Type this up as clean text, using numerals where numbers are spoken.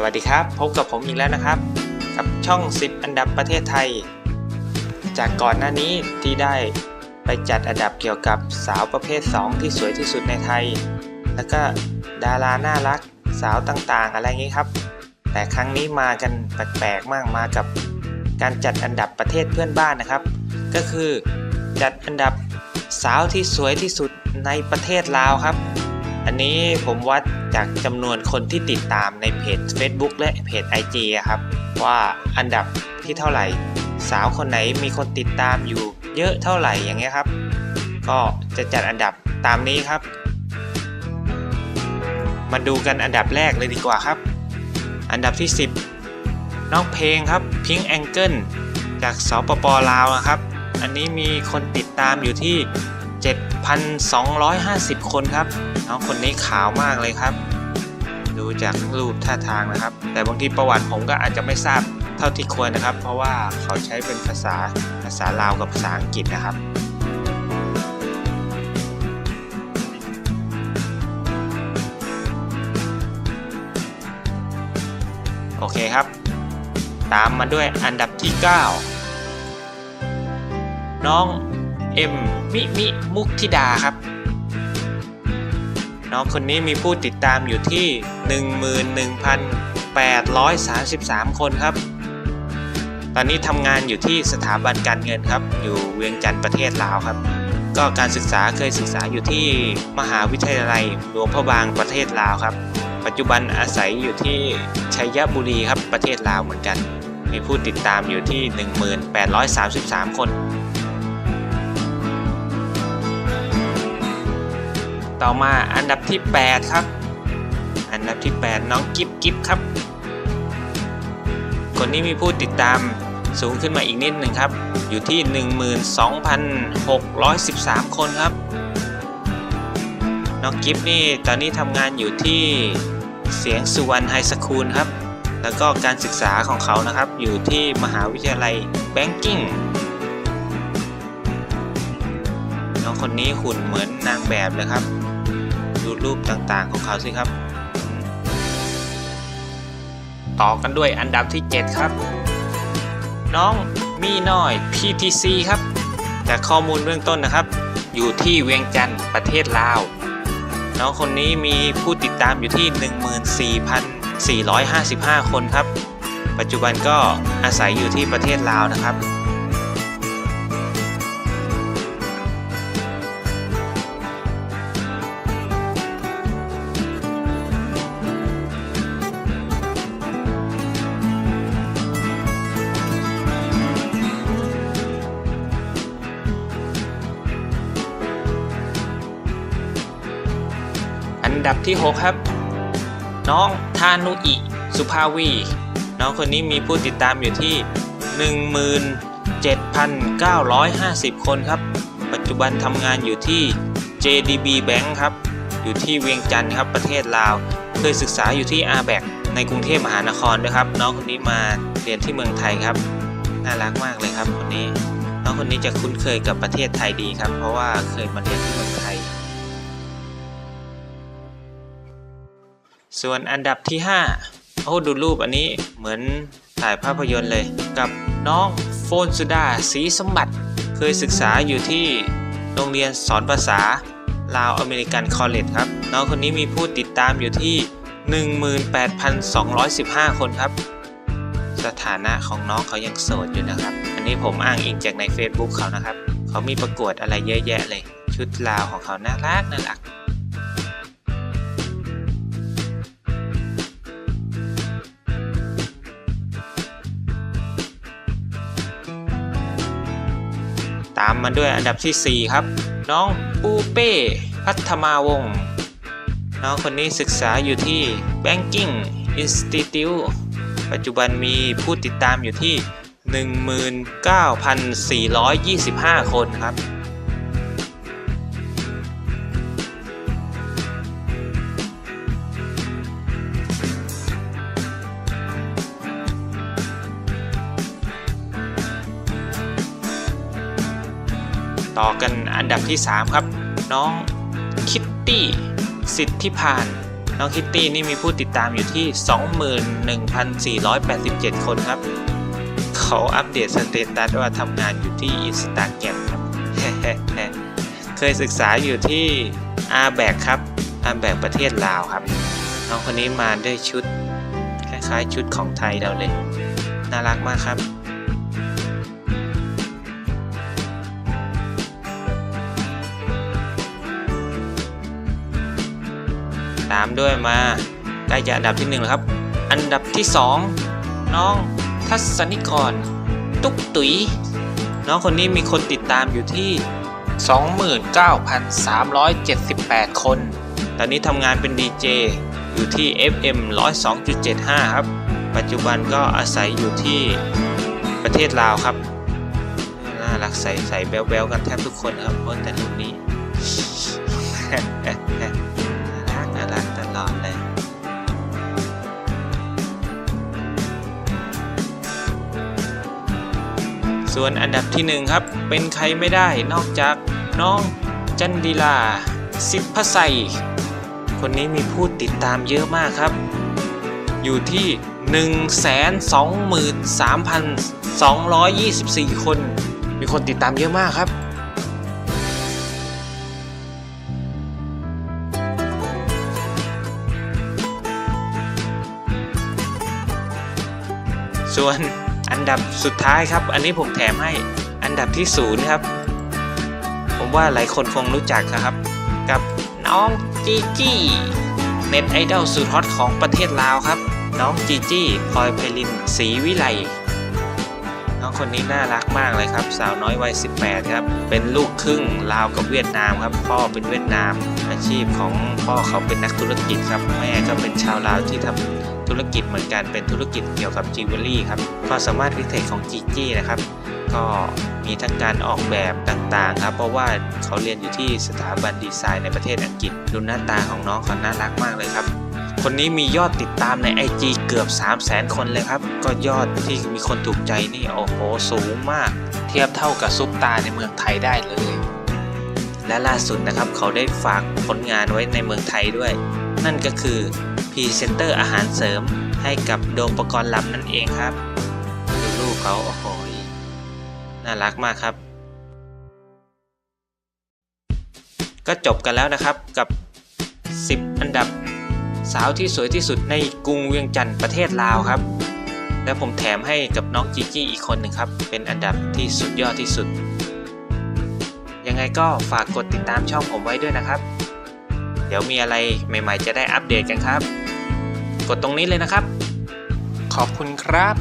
วัสดีครับพบกับผมอีกแล้วนะครับกับช่อง10อันดับประเทศไทยจากก่อนหน้านี้ที่ได้ไปจัดอันดับเกี่ยวกับสาวประเภท2ที่สวยที่สุดในไทยแล้วก็ดาราน่ารักสาวต่างๆอะไรอย่างนี้ครับแต่ครั้งนี้มากันแปลกๆมากมากับการจัดอันดับประเทศเพื่อนบ้านนะครับก็คือจัดอันดับสาวที่สวยที่สุดในประเทศลาวครับอันนี้ผมวัดจากจำนวนคนที่ติดตามในเพจ Facebook และเพจ IG ครับว่าอันดับที่เท่าไหร่สาวคนไหนมีคนติดตามอยู่เยอะเท่าไหร่อย่างเงี้ยครับก็จะจัดอันดับตามนี้ครับมาดูกันอันดับแรกเลยดีกว่าครับอันดับที่10น้องเพลงครับพิงค์แองเกิลจากสปป.ลาวนะครับอันนี้มีคนติดตามอยู่ที่ 7,250 คนครับน้องคนนี้ขาวมากเลยครับดูจากรูปท่าทางนะครับแต่บางทีประวัติผมก็อาจจะไม่ทราบเท่าที่ควรนะครับเพราะว่าเขาใช้เป็นภาษาลาวกับภาษาอังกฤษนะครับโอเคครับตามมาด้วยอันดับที่9น้องเอ็มมิมุกธิดาครับน้องคนนี้มีผู้ติดตามอยู่ที่ 11,833 คนครับตอนนี้ทำงานอยู่ที่สถาบันการเงินครับอยู่เวียงจันทร์ประเทศลาวครับก็การศึกษาเคยศึกษาอยู่ที่มหาวิทยาลัยหลวงพระบางประเทศลาวครับปัจจุบันอาศัยอยู่ที่ชัยบุรีครับประเทศลาวเหมือนกันมีผู้ติดตามอยู่ที่ 11,833 คนต่อมาอันดับที่8ครับอันดับที่8น้องกิ๊บครับคนนี้มีผู้ติดตามสูงขึ้นมาอีกนิดหนึ่งครับอยู่ที่ 12,613 คนครับน้องกิ๊บนี่ตอนนี้ทำงานอยู่ที่เสียงสุวรรณไฮสคูลครับแล้วก็การศึกษาของเขานะครับอยู่ที่มหาวิทยาลัยแบงกิ้งน้องคนนี้หุ่นเหมือนนางแบบเลยครับดูรูปต่างๆของเขาสิครับต่อกันด้วยอันดับที่7ครับน้องมีน้อย PTC ครับจากข้อมูลเบื้องต้นนะครับอยู่ที่เวียงจันทร์ประเทศลาวน้องคนนี้มีผู้ติดตามอยู่ที่ 14,455 คนครับปัจจุบันก็อาศัยอยู่ที่ประเทศลาวนะครับอันดับที่6ครับน้องทานุอิสุภาวีน้องคนนี้มีผู้ติดตามอยู่ที่ 17,950 คนครับปัจจุบันทำงานอยู่ที่ JDB Bank ครับอยู่ที่เวียงจันทร์ครับประเทศลาวเคยศึกษาอยู่ที่ RBAC ในกรุงเทพมหานครด้วยครับน้องคนนี้มาเรียนที่เมืองไทยครับน่ารักมากเลยครับคนนี้น้องคนนี้จะคุ้นเคยกับประเทศไทยดีครับเพราะว่าเคยมาเรียนที่เมืองไทยส่วนอันดับที่5โอ้ดูรูปอันนี้เหมือนถ่ายภาพยนตร์เลยกับน้องโฟนสุดาศรีสมบัติเคยศึกษาอยู่ที่โรงเรียนสอนภาษาลาวอเมริกันคอลเลจครับน้องคนนี้มีผู้ติดตามอยู่ที่ 18,215 คนครับสถานะของน้องเขายังโสดอยู่นะครับอันนี้ผมอ้างอิงจากใน Facebook เขานะครับเขามีประกวดอะไรเยอะแยะเลยชุดลาวของเขาน่ารักตามมาด้วยอันดับที่4ครับน้องปูเป้พัฒมาวงศ์น้องคนนี้ศึกษาอยู่ที่ Banking Institute ปัจจุบันมีผู้ติดตามอยู่ที่ 19,425 คนครับต่อกันอันดับที่3ครับน้องคิตตี้สิทธิพาน น้องคิตตี้นี่มีผู้ติดตามอยู่ที่ 21,487 คนครับเขาอัปเดตสเตตัสว่าทำงานอยู่ที่ Instagram ครับ เคยศึกษาอยู่ที่อาแบกครับอาแบกประเทศลาวครับน้องคนนี้มาด้วยชุดคล้ายๆชุดของไทยเราเลยน่ารักมากครับตามด้วยมาใกล้จะอันดับที่1แล้วครับอันดับที่2น้องทัศนิกรตุ๊กตุ๋ยน้องคนนี้มีคนติดตามอยู่ที่ 29,378 คนตอนนี้ทำงานเป็นดีเจอยู่ที่ FM 102.75 ครับปัจจุบันก็อาศัยอยู่ที่ประเทศลาวครับน่ารักใสๆแบ๊วๆกันแทบทุกคนครับเพราะแต่รุ่นนี้ น่ารักตลอดเลยส่วนอันดับที่1ครับเป็นใครไม่ได้นอกจากน้องจันดิลาสิบพไสคนนี้มีผู้ติดตามเยอะมากครับอยู่ที่ 123,224 คนมีคนติดตามเยอะมากครับส่วนอันดับสุดท้ายครับอันนี้ผมแถมให้อันดับที่0ครับผมว่าหลายคนคงรู้จักนะครับกับน้องจีจี้เน็ตไอดอลสุดฮอตของประเทศลาวครับน้องจีจี้พลอยไพลินศรีวิไลน้องคนนี้น่ารักมากเลยครับสาวน้อยวัย18ครับเป็นลูกครึ่งลาวกับเวียดนามครับพ่อเป็นเวียดนามอาชีพของพ่อเขาเป็นนักธุรกิจครับแม่ก็เป็นชาวลาวที่ทำธุรกิจเหมือนกันเป็นธุรกิจเกี่ยวกับจิวเวลรี่ครับความสามารถพิเศษของจีจี้นะครับก็มีทั้งการออกแบบต่างๆครับเพราะว่าเขาเรียนอยู่ที่สถาบันดีไซน์ในประเทศอังกฤษดูหน้าตาของน้องเขาน่ารักมากเลยครับคนนี้มียอดติดตามใน IG เกือบ 300,000 คนเลยครับก็ยอดที่มีคนถูกใจนี่โอ้โหสูงมากเทียบเท่ากับซุปตาในเมืองไทยได้เลยและล่าสุดนะครับเขาได้ฝากผลงานไว้ในเมืองไทยด้วยนั่นก็คือพรีเซนเตอร์อาหารเสริมให้กับโดมปกรณ์ลำนั่นเองครับดูรูปเขาโอ้โหน่ารักมากครับก็จบกันแล้วนะครับกับ10อันดับสาวที่สวยที่สุดในกรุงเวียงจันทร์ประเทศลาวครับและผมแถมให้กับน้องจีจี้อีกคนหนึ่งครับเป็นอันดับที่สุดยอดที่สุดยังไงก็ฝากกดติดตามช่องผมไว้ด้วยนะครับเดี๋ยวมีอะไรใหม่ๆจะได้อัปเดตกันครับกดตรงนี้เลยนะครับขอบคุณครับ